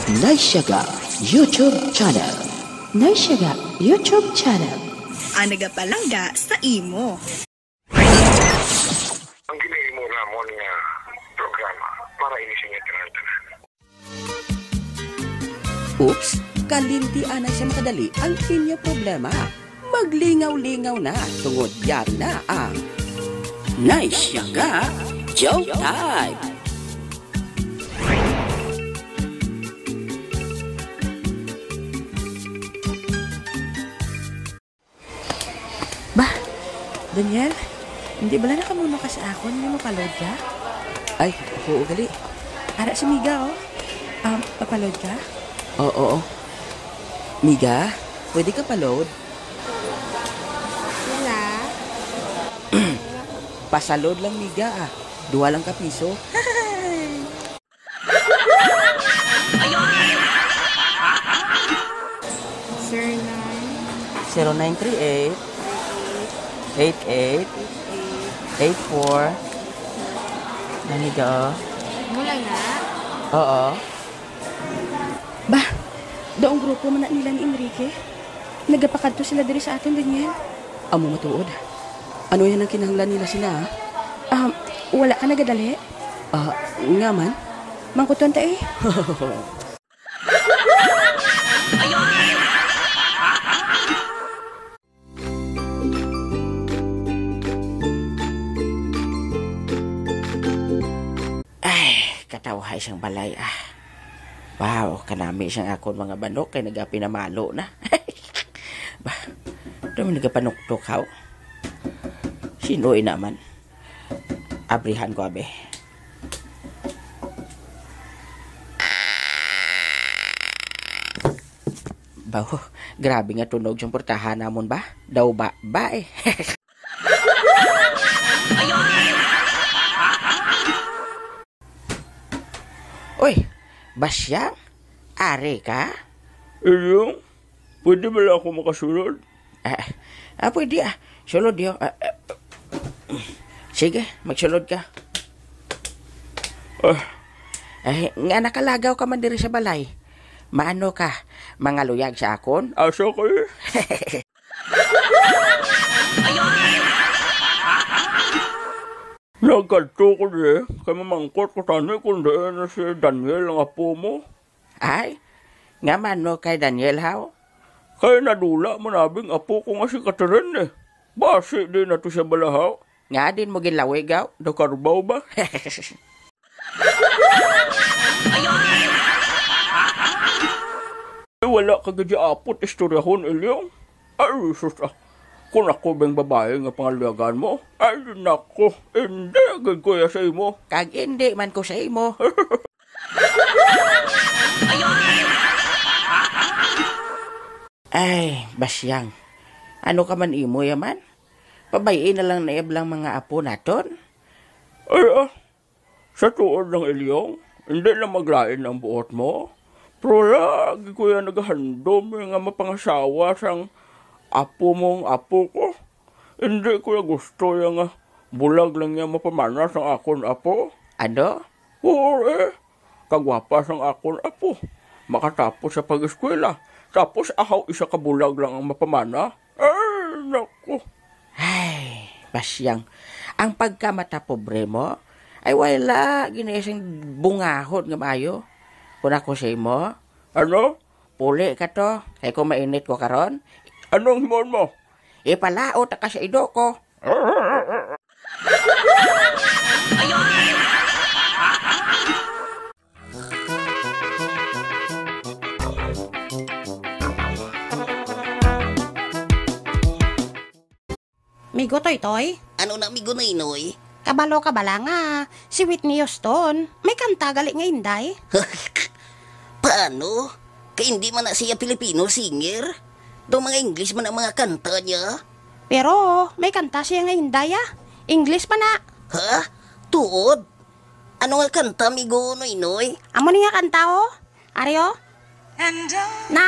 Naisyaga YouTube Channel. Naisyaga YouTube Channel. Nagapalangga sa imo. Ang ginahimo namon nga programa para inisyong tanan. Oops, kalintian na siya makadali ang inyong problema. Maglingaw-lingaw na tungod yari na ang Naisyaga Joke Time! Bah, Daniel, hindi bala na kamuno ka sa akon, hindi mo palod ka? Ay, oo gali. Ara si Miga, oh. Papalod ka? Oo. Miga, pwede ka pa-load? Wala. Pasaload lang, Miga, ah. 2 lang ka piso. Sir, 0938 88 84 Naniga, oh. Mula nga. Oo. Bah, daong grupo man na nila ni Enrique. Nagapakadto sila diri sa atin, Daniel. Amo matuod. Ano yan ang kinahanglan nila sila, ah? Wala ka nagadali? Nga man. Mangkuton ta eh. Katawahay siyang balay, ah. Wow, kanami siyang akon mga banok kay nagapinamalo na. Bah, dami nagapanuktok haw. Sinoy naman. Abrihan ko, abe. Baw, grabe nga tunog siyang portahan namon ba? Daw ba eh. Uy, Basyang, are ka? Iyong, pwede ba lang ako makasunod? Pwede ah. Sulod yun. Sige, magsulod ka. Nga nakalagaw ka man diri sa balay. Maano ka? Mga luyag sa akon? Asa kayo? Nagkadto ko di, kay mamangkot ko tani kung daan na si Daniel ang apo mo. Ay, nga mano kay Daniel haw? Kaya nadula manabing apo ko nga si Catherine eh. Basi din na to siya balahaw. Nga din mo gilawig haw? Nakarbaw ba? Wala ka gadya apot istoryahon ilyong. Ay, sus ah. Kung ako bang babae nga pangalagan mo, ay nako, hindi agad ko ya sa imo. Kag hindi man ko sa imo. Ay, Basyang. Ano ka man imo yaman? Pabayin na lang na iblang mga apo naton. Ay sa tuod ng ilyong, hindi na maglain ang buot mo. Pero lagi ko yan naghandom nga mapangasawa sang apo mong apo ko. Hindi ko na gusto yung bulag lang niya mapamana sang akon apo. Ano? Oo kagwapa sang akon apo. Makatapos sa pag-eskwela. Tapos ahaw isa ka bulag lang ang mapamana. Ay, naku. Ay, Basyang. Ang pagkamata pobre mo, ay wala ginasang bungahon nga maayo. Kung ako sa imo, Ano? puli ka to. Kaya kung mainit ko karon, Anong himon mo? ipalaot ka sa ido ko. Migo toy-toy? Ano na migo na inoy? Kabalo ka bala nga. Si Whitney Houston. May kanta gali nga inday. Paano? Kaya hindi man na siya Filipino singer? Do mga English man ang mga kanta niya? Pero may kanta siya nga inday ah. English pa na. Ha? Tuod? Ano nga kanta migo no inoy? Amo ni nga kanta oh. Aryo? Na!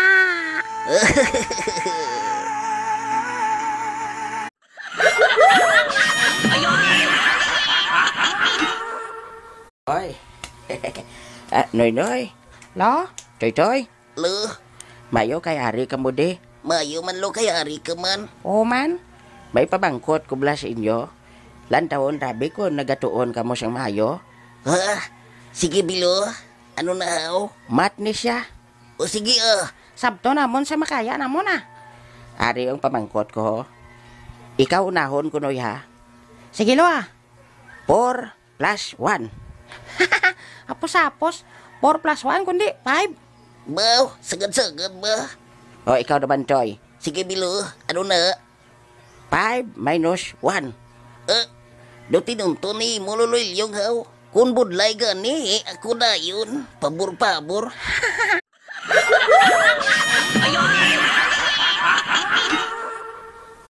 Oy. Noy. Lo? Toy, Lo, mayo kay ari ka mo di. mayo man lo kay ari ka man. O man, may pabangkot ko bala sa inyo. Lantawon rabi ko nagatuon ka mo siyang mayo. Ha? Sige bilo, ano na haw? Mat ni siya. O sige Sabto namon sa makaya namon Ari ang pamangkot ko. Ikaw unahon ko noy ha. Sige lo 4 + 1. Apos-apos. 4 + 1 kundi 5. Baw, sagad-sagad ba? O ikaw naman Toy. Sige bilo, ano na? 5 - 1. Do tinunto ni Mololoyong haw. Kung budlay gani, ako na yun. Pabor-pabor.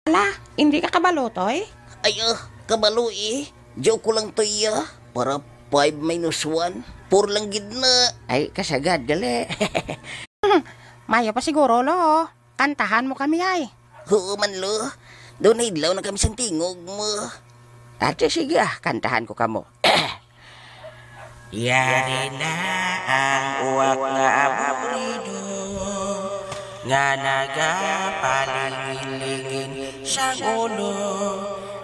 Ala, hindi ka kabalo, Toy? Ay, kabalo Joke ko lang to para 5 - 1. 4 lang gid na. Ay, kasagad gali. Mayo pa siguro, lo. Kantahan mo kami, ay. Oo man lo. Doon hidlaw na kami sa tingog mo. Ate sige kantahan ko kamo. Yari na ang uwak nga aburrido nga nagapalingilingin sa ulo.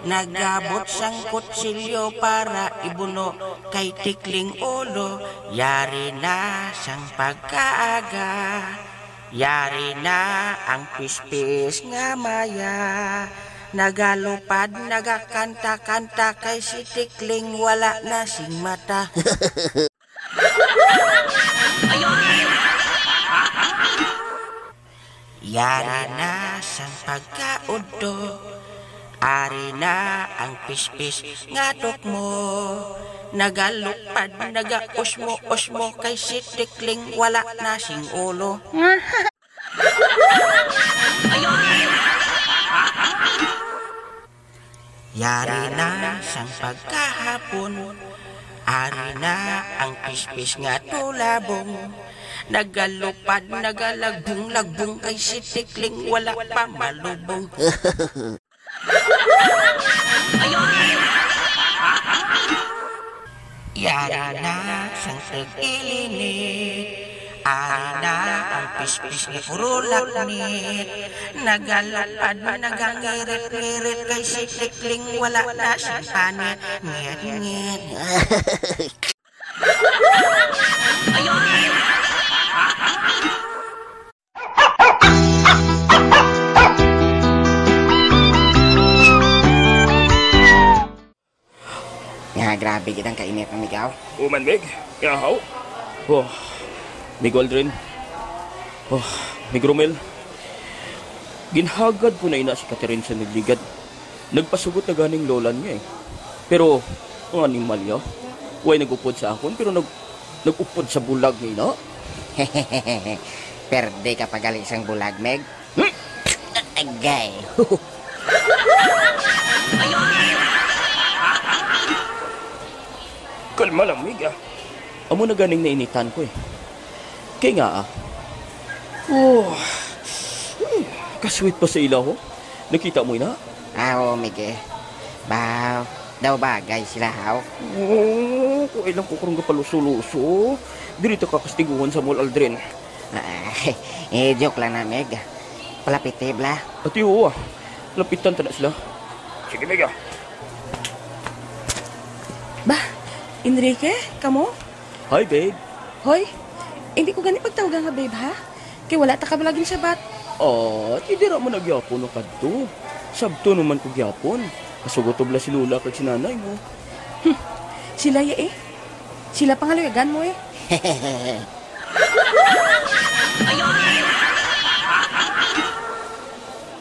Nagabot sang kutsilyo para ibuno kay tikling ulo. Yari na sang pagkaaga. Yari na ang pispis nga maya. Nagalupad, nagakanta-kanta kay si tikling wala na sing mata. Yari na sang pagkaudto. Ari na ang pispis nga mo. Nagalupad, nagausmo-usmo kay si tikling wala na sing ulo. Yari na sang pagkahapon. Ari na ang pispis nga tulabong. Nagalupad, nagalagbong-lagbong kay si tikling wala pa malubong. Yari na sang tag-ilinit. Ari na ang pispis ni puro laknit. Nagalapad, nagangirit-ngirit kay si tikling wala na siyang panit. Ngit-ngit. Nga, grabe kitang kainit ng ikaw. Uman, Meg. Yahaw. Oh, Mig Aldrin. Oh, Mig Romel. Ginhagad ko na ina si Catherine sa nagligad. Nagpasugot na ganing lolan niya eh. Pero, ang animal niya, huwag nag-upod sa akon, pero nag-upod sa bulag niya, no? Perde ka pagaling sang bulag, Meg. Agay. Kalma lang, Mig, ah. Amo na ganing nainitan ko eh. Kaya nga, kasweet pa sa ilaw, ho. Nakita mo na? Oo, Mige. Baw, daw bagay sila, haw. Kung ilang kukurong ka paluso-luso. Dirito ka kastiguhan sa mall, Aldrin. Joke lang na, Meg. Palapit, bla. Pati oo, lapitan tala sila. Sige, Meg, ah. Bah, Enrique, kamo? Hi, babe. Hoy, hindi ko gani pagtawagan nga, babe, ha? Kaya wala ta ka balaging sabat. Tidira mo nagyapon o kadto. Sabto naman ko gyapon. Kasugotobla si Lula kag si nanay mo. Sila ya eh. Sila pangaluyagan mo eh.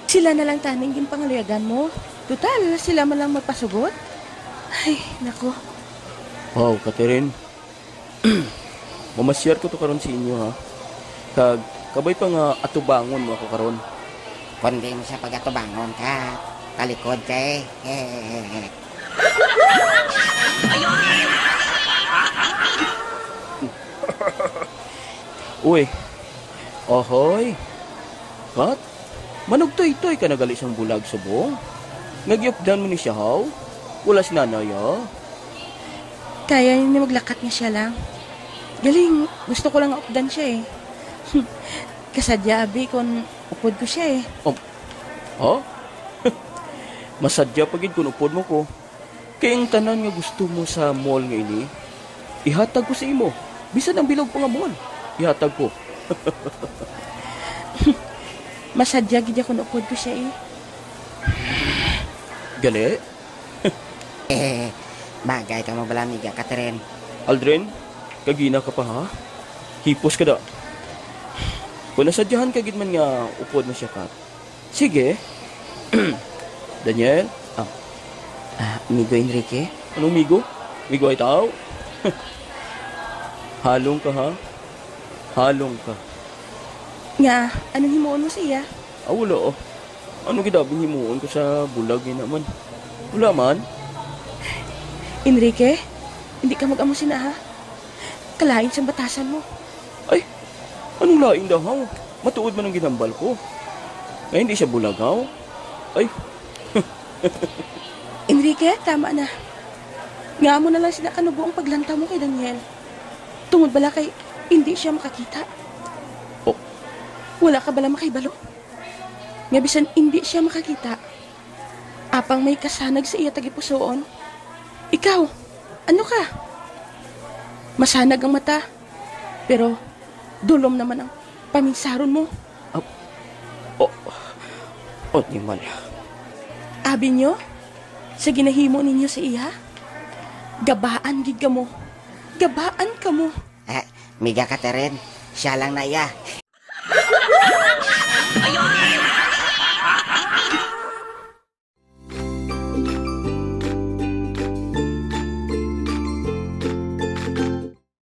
Sila na lang taning gin pangaluyagan mo. Total, sila man lang magpasugot. Ay, nako. Wow, Catherine. Mamasyar ko to karon sa inyo, ha? Kag, kabay pa nga atubangon mo ako karon. Kundi mo sa pag-atubangon ka. Talikod ka eh. Uy. Ahoy. Kat? Manugtoy-toy ka nagali sang bulag sa buong. Nagyupdan mo ni siya, haw? Wala si nanay, ha? Kaya ni maglakat niya siya lang. Galing, gusto ko lang updan siya eh. Kasadya, abi, kung upod ko siya eh. Ha? Masadya pagid kung upod mo ko. Kaya ang tanan nga gusto mo sa mall nga ini, ihatag ko sa imo. Bisan ang bilog pa nga mall. Ihatag ko. Masadya, gid ako upod ko siya eh. Gali? Bagay ka mo bala, amiga Catherine. Aldrin, kagina ka pa ha? Hipos ka da. Kung nasadyahan ka gid man nga upod na siya ka. Sige. Daniel? Amigo Enrique? Anong migo? Migo ay tao? Halong ka ha? Halong ka. Nga, anong himuon mo siya? Wala oh. Ano gidabing himuon ko sa bulag yun naman? Wala man. Enrique, hindi ka mag-amusin na ha? Kalahin siyang batasan mo. Ay, anong laing daw haw? Matuod man ang ginambal ko. Ay, hindi siya bulag haw? Ay, Enrique, tama na. Nga mo na lang sinakanubo ang paglanta mo kay Daniel. Tungod bala kay hindi siya makakita. Oh. Wala ka bala makaibalo? Nga bisan hindi siya makakita. Apang may kasanag sa iya tagipusoon. Ikaw, ano ka? Masanag ang mata. Pero dulom naman ang paminsaron mo. Di man. Abi nyo, sa ginahimo ninyo sa iya, gabaan gid ka mo. Gabaan ka mo. Miga Catherine, siya lang na iya.